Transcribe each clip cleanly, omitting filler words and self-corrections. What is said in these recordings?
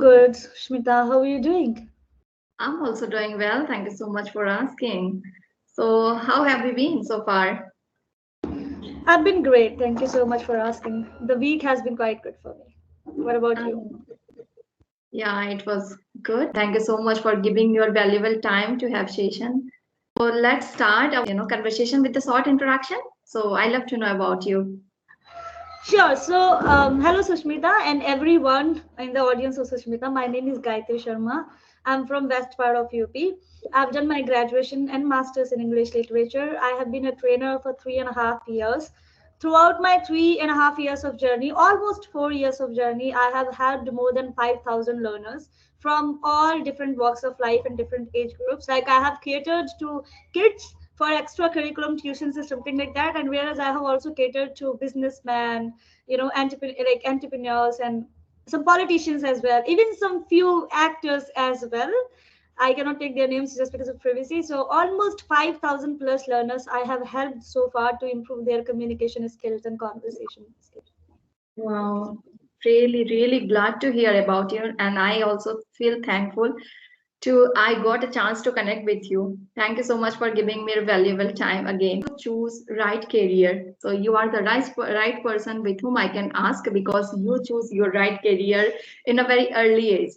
good, Shmita. How are you doing? I'm also doing well. Thank you so much for asking. So, how have you been so far? I've been great. Thank you so much for asking. The week has been quite good for me. What about you? Um, yeah, it was good. Thank you so much for giving your valuable time to have session. So let's start our conversation with a short introduction. So I love to know about you. Sure. So, hello, Sushmita, and everyone in the audience of Sushmita. My name is Gayatri Sharma. I'm from west part of UP. I've done my graduation and masters in English literature. I have been a trainer for 3.5 years. Throughout my 3.5 years of journey, almost 4 years of journey, I have had more than 5,000 learners from all different walks of life and different age groups. Like I have catered to kids for extra curriculum tuitions or something like that, and whereas I have also catered to businessmen, entrepreneurs and some politicians as well, even some few actors as well. I cannot take their names just because of privacy. So almost 5,000 plus learners I have helped so far to improve their communication skills and conversation skills. Wow, really, really glad to hear about you, and I also feel thankful to I got a chance to connect with you. Thank you so much for giving me a valuable time again. Choose right career. So you are the right person with whom I can ask because you choose your right career in a very early age,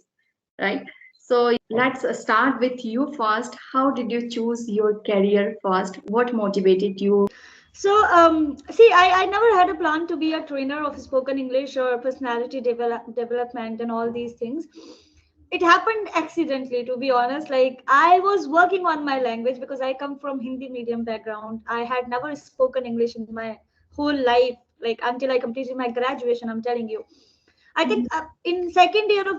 right? So let's start with you first. How did you choose your career first? What motivated you? So, see, I never had a plan to be a trainer of spoken English or personality development and all these things. It happened accidentally, to be honest. Like, I was working on my language because I come from Hindi medium background. I had never spoken English in my whole life, like until I completed my graduation. I'm telling you. I think in second year of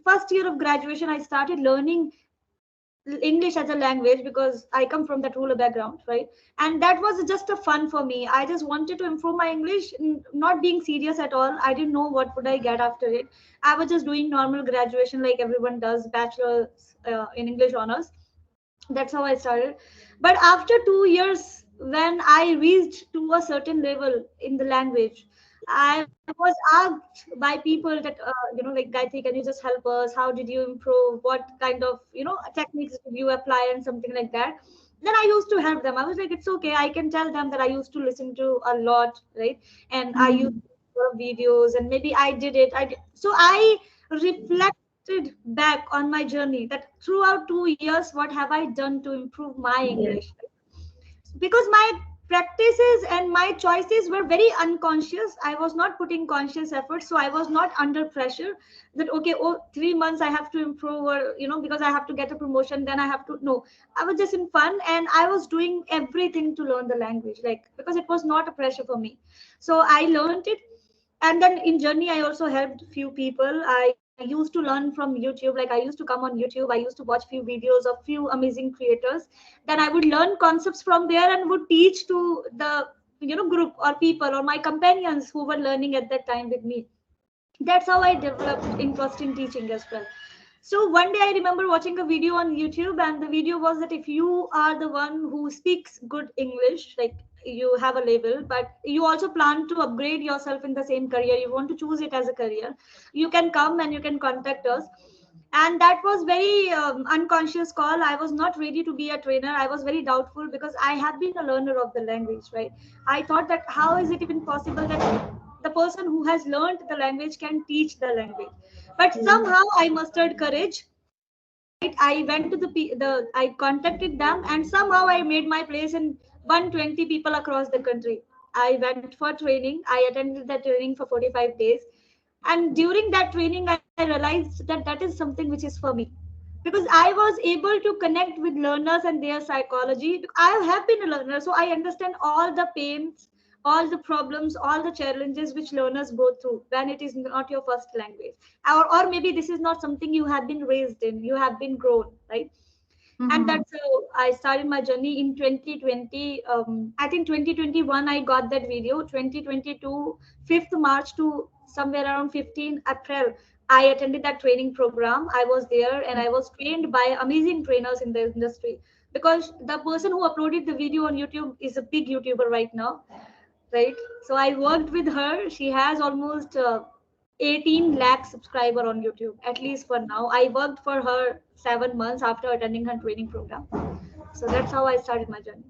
first year of graduation, I started learning English as a language because I come from that rural background, right? And that was just a fun for me. I just wanted to improve my English, not being serious at all. I didn't know what would I get after it. I was just doing normal graduation like everyone does, bachelor's in English honors. That's how I started. But after 2 years, when I reached to a certain level in the language, I was asked by people that like, Gayatri, can you just help us? How did you improve? What kind of techniques did you apply and something like that? Then I used to help them. I was like, it's okay, I can tell them that I used to listen to a lot, right? And I used Mhm. a lot of videos, and maybe I did it. So I reflected back on my journey, that throughout 2 years, what have I done to improve my Yes. English? Because my practices and my choices were very unconscious. I was not putting conscious effort, so I was not under pressure that okay, oh, 3 months I have to improve, or because I have to get a promotion, then I have to. No, I was just in fun, and I was doing everything to learn the language, like, because it was not a pressure for me. So I learned it. And then in journey I also helped few people. I used to learn from YouTube. Like, I used to come on YouTube, I used to watch few videos of few amazing creators. Then I would learn concepts from there and would teach to the group or people or my companions who were learning at that time with me. That's how I developed interest in teaching as well. So one day I remember watching a video on YouTube, and the video was that if you are the one who speaks good English, like, you have a label, but you also plan to upgrade yourself in the same career, you want to choose it as a career, you can come and you can contact us. And that was very unconscious call. I was not ready to be a trainer. I was very doubtful because I have been a learner of the language, right? I thought that how is it even possible that the person who has learned the language can teach the language? But somehow I mustered courage, right? I went to I contacted them, and somehow I made my place in 120 people across the country. I went for training. I attended that training for 45 days. And during that training I realized that that is something which is for me, because I was able to connect with learners and their psychology. I have been a learner, so I understand all the pains, all the problems, all the challenges which learners go through when it is not your first language, or maybe this is not something you have been raised in, you have been grown, right? And Mhm. that's how I started my journey in 2020. I think 2021 I got that video. 2022 5th March to somewhere around 15 April, I attended that training program. I was there and I was trained by amazing trainers in the industry, because the person who uploaded the video on YouTube is a big YouTuber right now, right? So I worked with her. She has almost 18 lakh subscriber on YouTube, at least for now. I worked for her 7 months after attending her training program. So that's how I started my journey.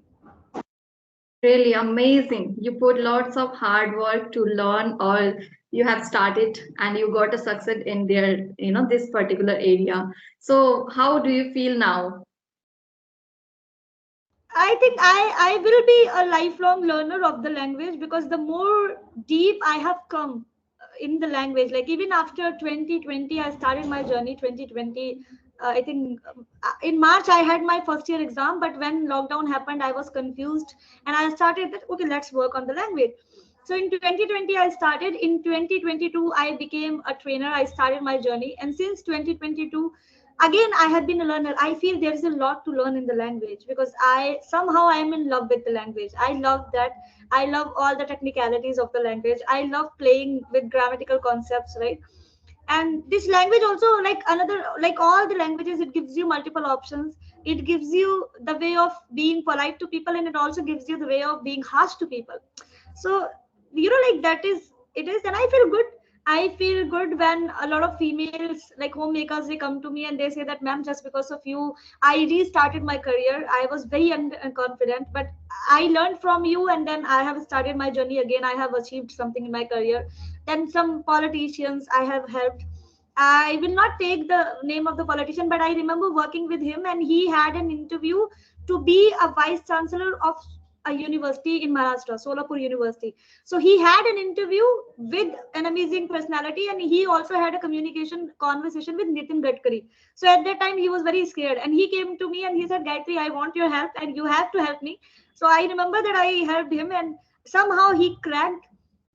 Really amazing. You put lots of hard work to learn, or you have started and you got a success in their, this particular area. So how do you feel now? I think I will be a lifelong learner of the language, because the more deep I have come in the language, like even after 2020, I started my journey 2020. I think in March I had my first year exam, but when lockdown happened, I was confused and I started that, okay, let's work on the language. So in 2020, I started. In 2022, I became a trainer. I started my journey. And since 2022, again I have been a learner. I feel there is a lot to learn in the language, because I am in love with the language. I love that. I love all the technicalities of the language. I love playing with grammatical concepts, right? And this language also, like another, like all the languages, it gives you multiple options. It gives you the way of being polite to people, and it also gives you the way of being harsh to people. So like that is, it is. And I feel good. I feel good when a lot of females, like homemakers, they come to me and they say that, ma'am, just because of you, I restarted my career. I was very unconfident, but I learned from you, and then I have started my journey again. I have achieved something in my career. Then some politicians I have helped. I will not take the name of the politician, but I remember working with him, and he had an interview to be a vice chancellor of a university in Maharashtra, Solapur University. So he had an interview with an amazing personality, and he also had a communication conversation with Nitin Gadkari. So at that time, he was very scared, and he came to me and he said, Gayatri, I want your help, and you have to help me. So I remember that I helped him, and somehow he cracked.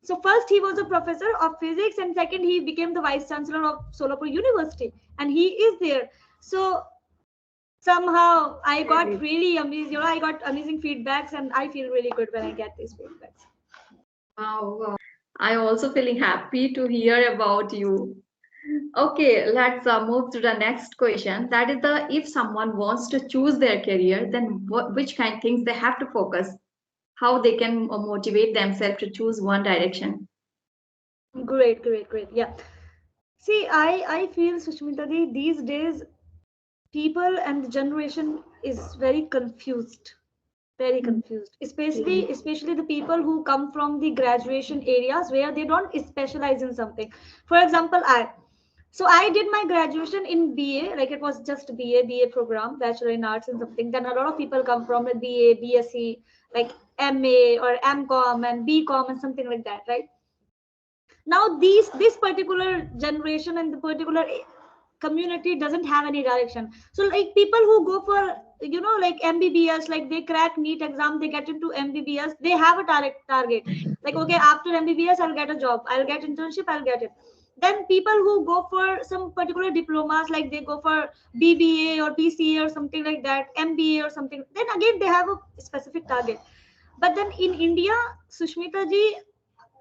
So first he was a professor of physics, and second he became the vice chancellor of Solapur University, and he is there. So somehow I got Really? really amazing. I got amazing feedbacks, and I feel really good when I get these feedbacks. Wow, wow. I also feeling happy to hear about you. Okay, let's move to the next question. That is the if someone wants to choose their career, then which kind of things they have to focus, how they can motivate themselves to choose one direction. Great, great, great. Yeah. See, I feel, Sushmita ji, these days people and the generation is very confused, very Mm, confused. Especially, really? especially the people who come from the graduation areas where they don't specialize in something. For example, so I did my graduation in BA, like it was just BA program, Bachelor in Arts and something. Then a lot of people come from a BA, BSc, like MA or MCom and BCom and something like that, right? Now this particular generation and the particular community doesn't have any direction. So like people who go for like MBBS, like they crack NEET exam, they get into MBBS, they have a target. Like, okay, after MBBS I'll get a job, I'll get internship, I'll get it. Then people who go for some particular diplomas, like they go for BBA or BCA or something like that, MBA or something, then again they have a specific target. But then in India, Sushmita ji,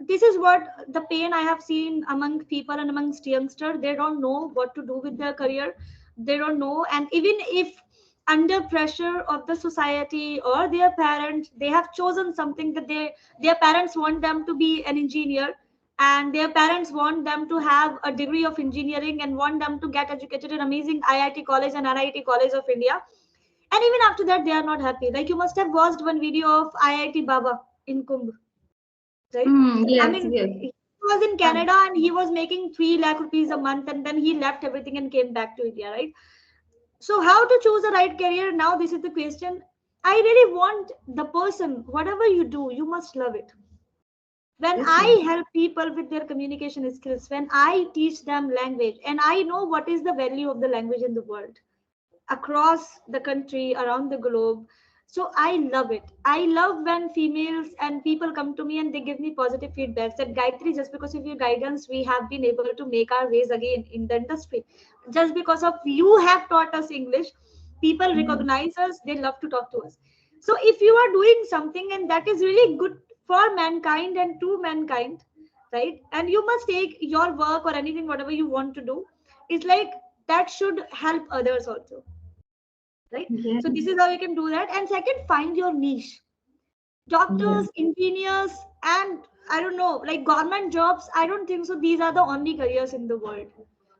this is what the pain I have seen among people and amongst youngsters. They don't know what to do with their career. They don't know. And even if under pressure of the society or their parents, they have chosen something that their parents want them to be an engineer, and their parents want them to have a degree of engineering and want them to get educated in amazing IIT college and NIT college of India. And even after that, they are not happy. Like you must have watched one video of IIT Baba in Kumbh, right? Mm, I yes, mean, yes. he was in Um, Canada and he was making 3 lakh rupees a month, and then he left everything and came back to India, right? So, how to choose the right career? Now, this is the question. I really want the person, whatever you do, you must love it. When obviously. I help people with their communication skills, when I teach them language, and I know what is the value of the language in the world, across the country, around the globe. So I love it. I love when females and people come to me and they give me positive feedback that, Gayatri, just because of your guidance, we have been able to make our ways again in the industry. Just because of you have taught us English, people Mhm. recognize us, they love to talk to us. So if you are doing something and that is really good for mankind and to mankind, right? And you must take your work or anything, whatever you want to do, it's like that should help others also, right? Yeah. So this is how you can do that. And second, find your niche. Yes. Doctors, engineers, and I don't know, like government jobs, I don't think so these are the only careers in the world.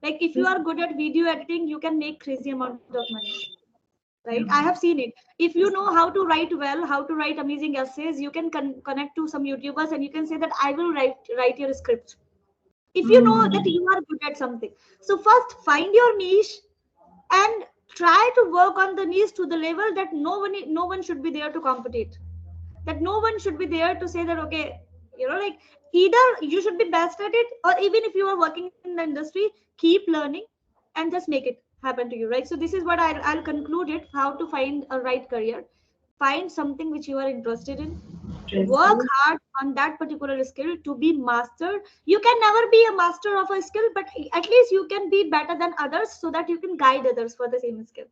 Like if you are good at video editing, you can make crazy amount of money, right? I have seen it. If you know how to write well, how to write amazing essays, you can connect to some YouTubers and you can say that I will write your scripts. If you know that you are good at something, so first find your niche and try to work on the niche to the level that no one should be there to compete, that no one should be there to say that okay, like either you should be best at it, or even if you are working in the industry, keep learning and just make it happen to you, right? So this is what I'll conclude it, how to find a right career. Find something which you are interested in, work Interesting. hard on that particular skill to be master. You can never be a master of a skill, but at least you can be better than others so that you can guide others for the same skill.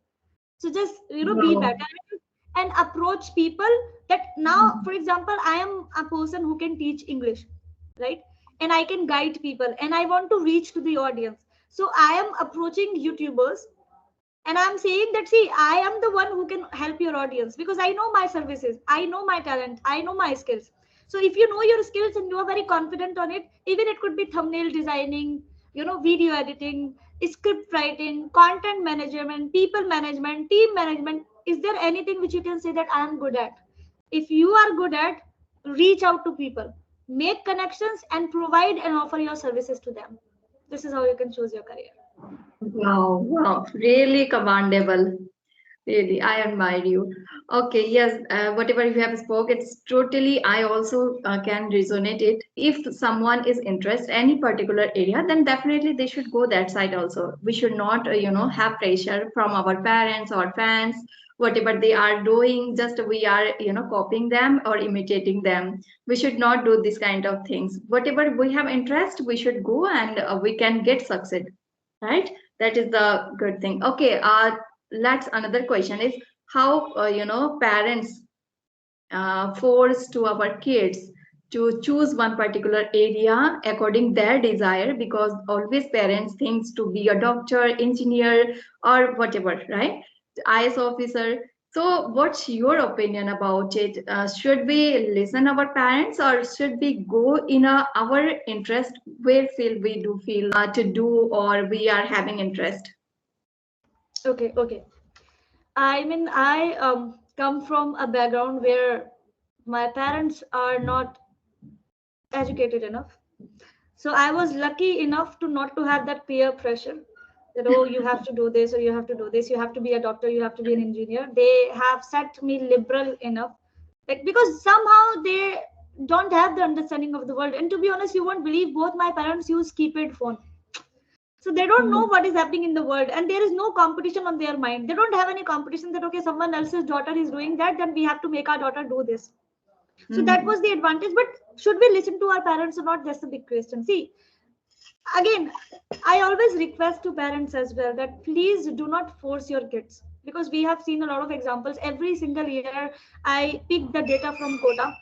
So just be Wow. better and approach people. That now, for example, I am a person who can teach English, right? And I can guide people and I want to reach to the audience. So I am approaching YouTubers and I'm saying that, see, I am the one who can help your audience because I know my services, I know my talent, I know my skills. So if you know your skills and you are very confident on it, even it could be thumbnail designing, video editing, script writing, content management, people management, team management, is there anything which you can say that I am good at? If you are good at, reach out to people, make connections and provide and offer your services to them. This is how you can choose your career. Wow, wow, really commendable. Really, I admire you. Okay, yes, whatever you have spoke, it's totally, I also can resonate it. If someone is interested any particular area, then definitely they should go that side also. We should not, have pressure from our parents or fans, whatever they are doing, just we are, copying them or imitating them. We should not do this kind of things. Whatever we have interest, we should go and we can get succeed, right? That is the good thing. Okay, let's another question is how parents force to our kids to choose one particular area according their desire, because always parents thinks to be a doctor, engineer, or whatever, right? IS officer. So what's your opinion about it? Should we listen our parents or should we go in our interest where feel we do feel to do or we are having interest? Okay. I mean, I come from a background where my parents are not educated enough. So I was lucky enough to not to have that peer pressure that, oh, you have to do this or you have to do this, you have to be a doctor, you have to be an engineer. They have set me liberal enough, like, because somehow they don't have the understanding of the world. And to be honest, you won't believe, both my parents use keypad phone. So they don't know what is happening in the world, and there is no competition on their mind. They don't have any competition that okay, someone else's daughter is doing that, then we have to make our daughter do this. So that Hmm. was the advantage. But should we listen to our parents or not? That's the big question. See, again, I always request to parents as well that please do not force your kids, because we have seen a lot of examples. Every single year, I pick the data from Kota,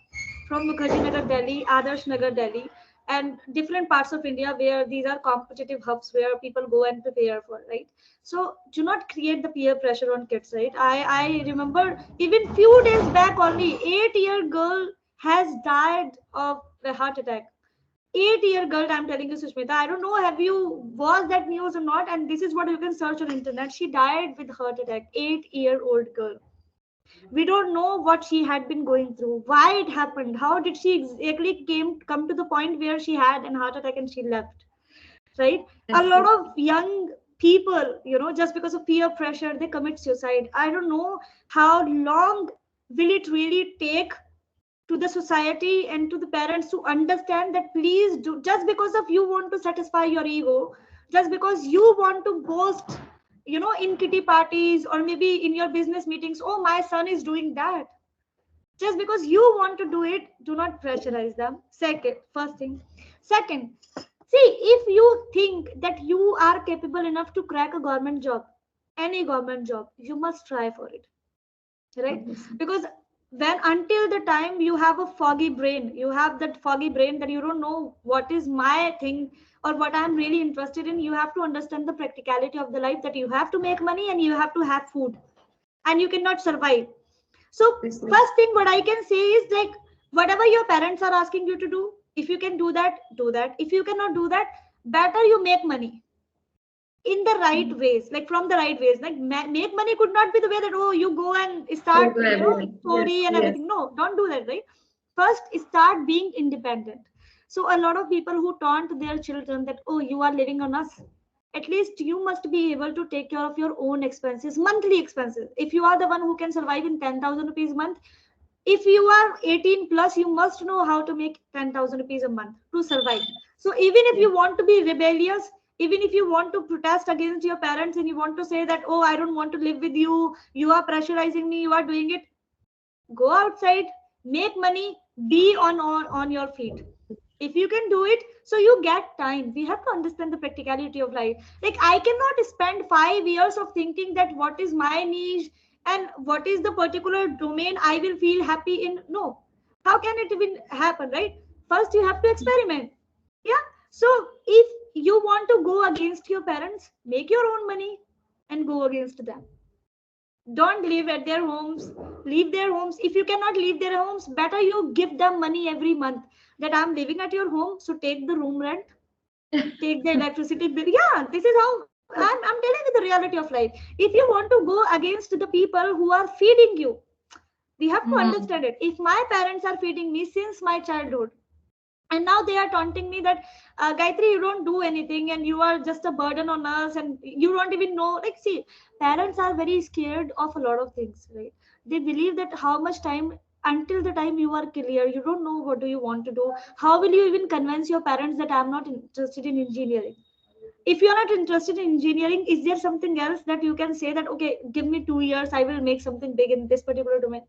from Mukhajinagar, Delhi, Adarsh Nagar, Delhi, and different parts of India where these are competitive hubs where people go and prepare for, right? So do not create the peer pressure on kids, right? I remember even few days back only, 8-year girl has died of a heart attack. 8-year girl, I'm telling you, Sushmita. I don't know, have you watched that news or not? And this is what you can search on internet. She died with heart attack. 8-year-old girl. We don't know what she had been going through, why it happened, how did she exactly come to the point where she had an heart attack and she left, right? A Yes, lot of young people, just because of peer pressure, they commit suicide. I don't know how long will it really take to the society and to the parents to understand that please do, just because of you want to satisfy your ego, just because you want to boast, in kitty parties or maybe in your business meetings, oh, my son is doing that, just because you want to do it, do not pressurize them. First thing. Second, see, if you think that you are capable enough to crack a government job, any government job, you must try for it, right? obviously. Because when, until the time you have a foggy brain, you have that foggy brain that you don't know what is my thing or what I'm really interested in, you have to understand the practicality of the life, that you have to make money and you have to have food and you cannot survive. So Obviously. first thing what I can say is, like, whatever your parents are asking you to do, If you can do that, do that. If you cannot do that, better you make money in the right ways, like from the right ways. Like make money could not be the way that, oh, you go and You start, do everything. Yes, story and yes. everything. No, don't do that, right? First, start being independent. So a lot of people who taunt their children that, oh, you are living on us. At least you must be able to take care of your own expenses, monthly expenses. If you are the one who can survive in 10,000 rupees a month, if you are 18 plus, you must know how to make 10,000 rupees a month to survive. So even if Yes. you want to be rebellious, even if you want to protest against your parents and you want to say that, oh, I don't want to live with you, you are pressurizing me, you are doing it, go outside, make money, be on your feet. If you can do it, so you get time. We have to understand the practicality of life. Like, I cannot spend 5 years of thinking that what is my niche and what is the particular domain I will feel happy in. No, how can it even happen, right? First you have to experiment. Yeah. So if you want to go against your parents, make your own money and go against them. Don't live at their homes. Leave their homes. If you cannot leave their homes, better you give them money every month, that I'm living at your home, so take the room rent, take the electricity bill. Yeah, this is how I'm telling you the reality of life. If you want to go against the people who are feeding you, we have to Mm. understand it. If my parents are feeding me since my childhood, and now they are taunting me that, Gayatri, you don't do anything and you are just a burden on us and you don't even know. Like, see, parents are very scared of a lot of things, right? They believe that how much time, until the time you are clear, you don't know what do you want to do. How will you even convince your parents that I'm not interested in engineering? If you're not interested in engineering, is there something else that you can say that, okay, give me 2 years, I will make something big in this particular domain?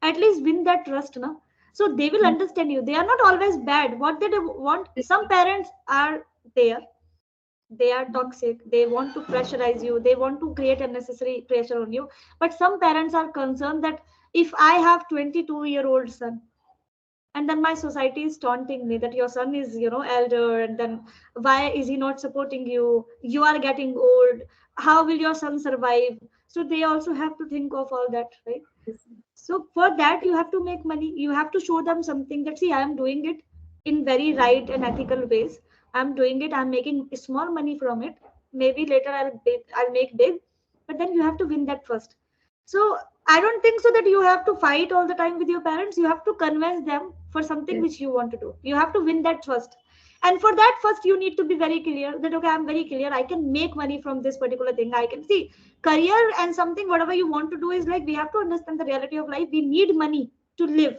At least win that trust, na? So they will understand you. They are not always bad. What they want, some parents are there, they are toxic, they want to pressurize you, they want to create unnecessary pressure on you. But some parents are concerned that, if I have 22-year-old son, and then my society is taunting me that your son is, elder, and then why is he not supporting you, you are getting old, how will your son survive? So they also have to think of all that, right? So for that, you have to make money. You have to show them something that, see, I am doing it in very right and ethical ways. I'm doing it. I'm making small money from it. Maybe later I'll make big, but then you have to win that first. So I don't think so that you have to fight all the time with your parents. You have to convince them for something Yes. which you want to do. You have to win that first. And for that, first you need to be very clear that, okay, I'm very clear. I can make money from this particular thing. I can see career and something, whatever you want to do, is like, we have to understand the reality of life. We need money to live,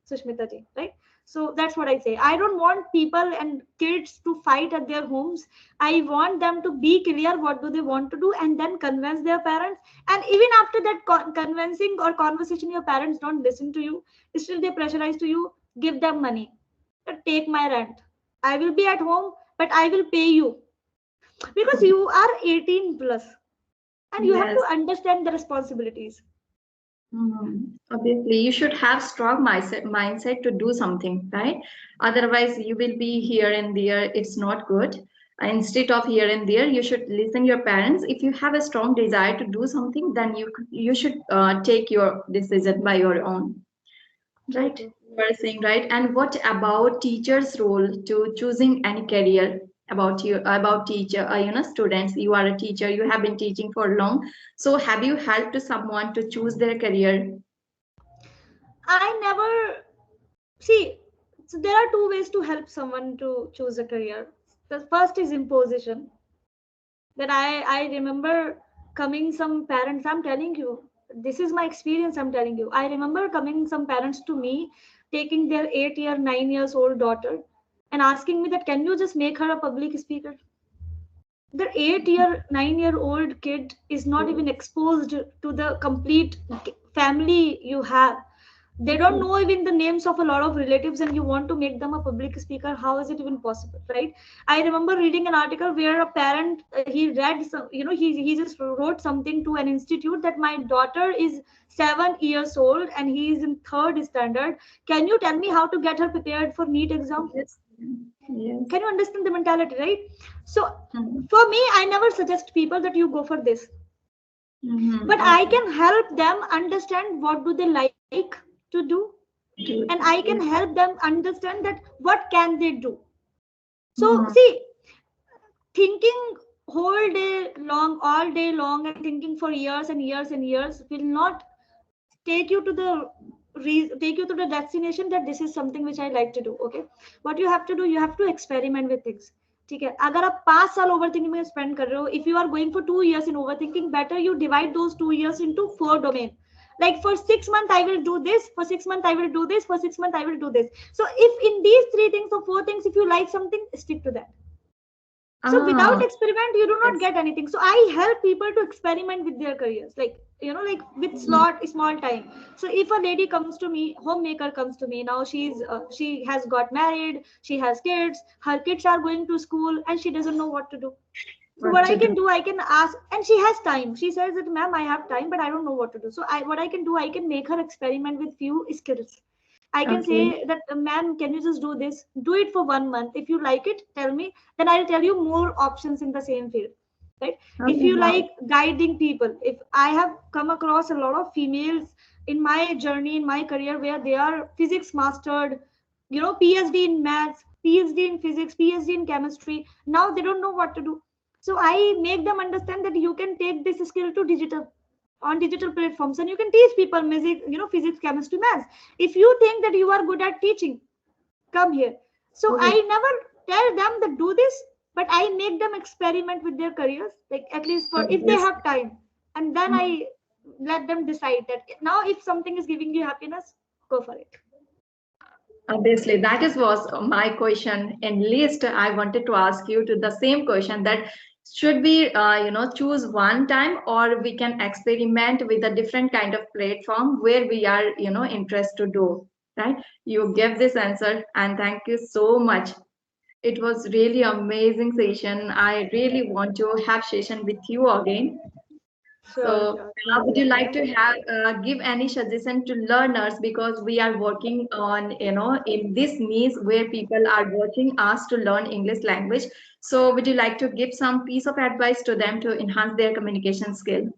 Sushmita ji, right? So that's what I say. I don't want people and kids to fight at their homes. I want them to be clear what do they want to do, and then convince their parents. And even after that convincing or conversation, your parents don't listen to you, still they pressurize to you, give them money. Take my rent, I will be at home, but I will pay you, because you are 18 plus, and you have to Yes. understand the responsibilities. Obviously, you should have strong mindset to do something, right? Otherwise, you will be here and there. It's not good. Instead of here and there, you should listen your parents. If you have a strong desire to do something, then you should take your decision by your own, True, right? true. You are saying right. And what about teachers' role to choosing any career? About you, about teacher, students. You are a teacher. You have been teaching for long. So, have you helped to someone to choose their career? I never see. So there are two ways to help someone to choose a career. The first is imposition. That I remember coming some parents. I'm telling you, this is my experience. I'm telling you. I remember coming some parents to me, taking their 8 year, 9 years old daughter, and asking me that, can you just make her a public speaker? The 8 year 9 year old kid is not even exposed to the complete family you have. They don't know even the names of a lot of relatives, and you want to make them a public speaker. How is it even possible, right? I remember reading an article where a parent, he read some, he just wrote something to an institute that my daughter is 7 years old and he is in third standard. Can you tell me how to get her prepared for NEET exam? Yes. Yes. Can you understand the mentality, right? So Mhm. for me, I never suggest people that you go for this, Mhm. but I Okay. can help them understand what do they like to do, and I can help them understand that what can they do. So Mhm. see, thinking whole day long, all day long, and thinking for years and years and years will not take you to the take you to the destination that this is something which I like to do. Okay, what you have to do, you have to experiment with things. ठीक है, अगर आप 5 साल overthinking में spend कर रहे हो, if you are going for 2 years in overthinking, better you divide those 2 years into 4 domain. Like for 6 months I will do this, for 6 months I will do this, for 6 months I will do this. So if in these 3 things or 4 things, if you like something, stick to that. So without Ah, experiment you do not yes. get anything. So I help people to experiment with their careers, like like with Mhm. small time. So if a lady comes to me, homemaker comes to me, now she has got married, she has kids, her kids are going to school and she doesn't know what to do. So What what I to do? can do, I can ask, and she has time. She says that, ma'am, I have time, but I don't know what to do. So what I can do, I can make her experiment with few skills. I can Okay. say that, ma'am, can you just do this? Do it for 1 month. If you like it, tell me. Then I'll tell you more options in the same field. Right? If Oh, you wow. like guiding people, if I have come across a lot of females in my journey, in my career, where they are physics mastered, PhD in maths, PhD in physics, PhD in chemistry. Now they don't know what to do. So I make them understand that you can take this skill to digital, on digital platforms, and you can teach people music, physics, chemistry, maths. If you think that you are good at teaching, come here. So I Okay. never tell them that do this, but I make them experiment with their careers, like at least for if they Obviously. have time, and then I let them decide that now if something is giving you happiness, go for it. Obviously, that is was my question. And least I wanted to ask you to the same question that should we, choose one time or we can experiment with a different kind of platform where we are, interested to do, right? You gave this answer and thank you so much. It was really amazing session. I really want to have session with you again. Sure, So, sure. Thank would you. you like Yeah. to have give any suggestion to learners because we are working on in this niche where people are watching us to learn English language. So, would you like to give some piece of advice to them to enhance their communication skill?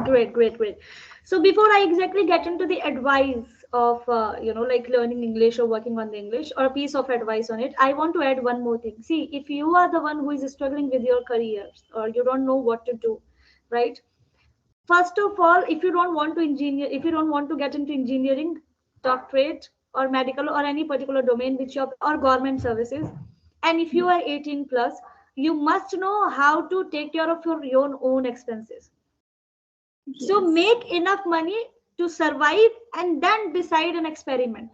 Great, great, great. So before I exactly get into the advice of like learning English or working on the English or a piece of advice on it, I want to add one more thing. See, if you are the one who is struggling with your careers or you don't know what to do, right? First of all, if you don't want to get into engineering, doctorate, or medical or any particular domain which you are, or government services, and if you are 18 plus, you must know how to take care of your own expenses. So Yes. make enough money to survive and then decide an experiment.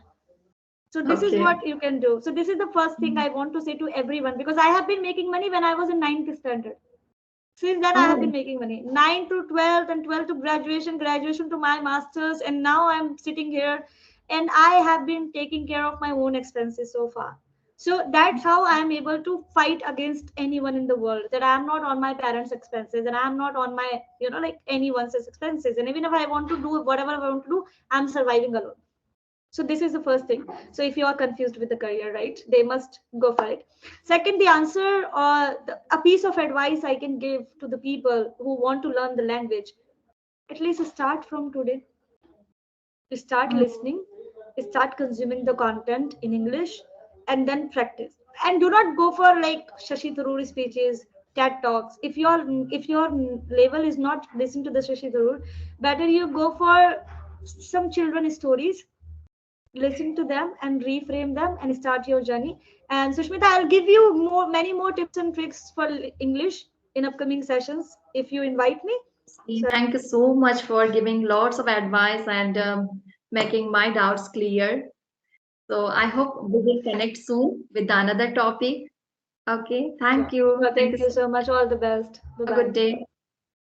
So this is Okay. what you can do. So this is the first thing I want to say to everyone, because I have been making money when I was in ninth standard. Since then I have been Oh, making money. 9 to 12 and 12 to graduation, graduation to my masters, and now I'm sitting here and I have been taking care of my own expenses so far. So that's how I am able to fight against anyone in the world. That I am not on my parents' expenses and I am not on my, like anyone's expenses. And even if I want to do whatever I want to do, I'm surviving alone. So this is the first thing. So if you are confused with the career, right, they must go for it. Second, the answer, a piece of advice I can give to the people who want to learn the language, at least start from today. Start listening, start consuming the content in English, and then practice. And do not go for like Shashi Tharoor speeches, TED talks. If your level is not listen to the Shashi Tharoor, better you go for some children stories, listen to them and reframe them and start your journey. And Sushmita, I'll give you many more tips and tricks for English in upcoming sessions if you invite me. So thank you so much for giving lots of advice and making my doubts clear. So I hope we will connect soon with another topic. Okay, thank sure, you. sure. Thank you. Thank you so much. All the best. Bye Have a bye. good day.